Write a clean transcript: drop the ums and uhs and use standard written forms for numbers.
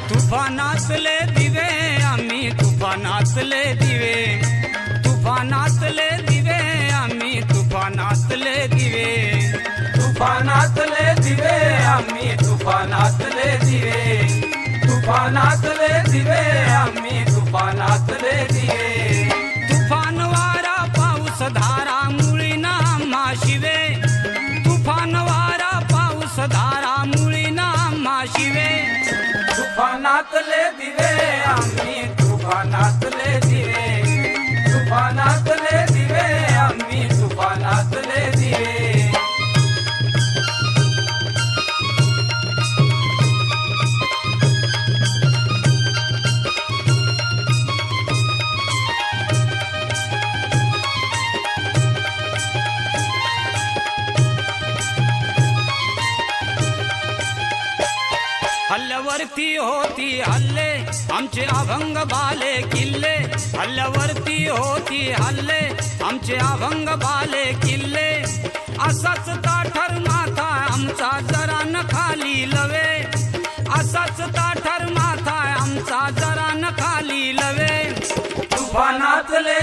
तुफानातले दिवे आम्ही तुफानातले दिवे तुफानातले दिवे आम्ही तुफानातले दिवे तुफानातले दिवे आम्ही तुफानातले दिवे तुफानातले दिवे आम्ही तुफानातले दिवे तुफान वारा पाऊस धारा मुळीना आम्हा शिवे तुफान वारा पाऊस धारा मुळीना आम्हा शिवे तुफानातले दिवे आम्ही तुफानातले दिवे तुफानातले दिवे आम्ही तुफानातले दिवे हल्ल्यावरती होती हल्ले आमचे अभंग बाले किल्ले हल्ल्यावरती होती हल्ले आमचे अभंग बाले किल्ले असाच ताठर माथा आमचा जरा न खाली लवे असाच ताठर माथा आमचा जरा न खाली लवे तुफानातले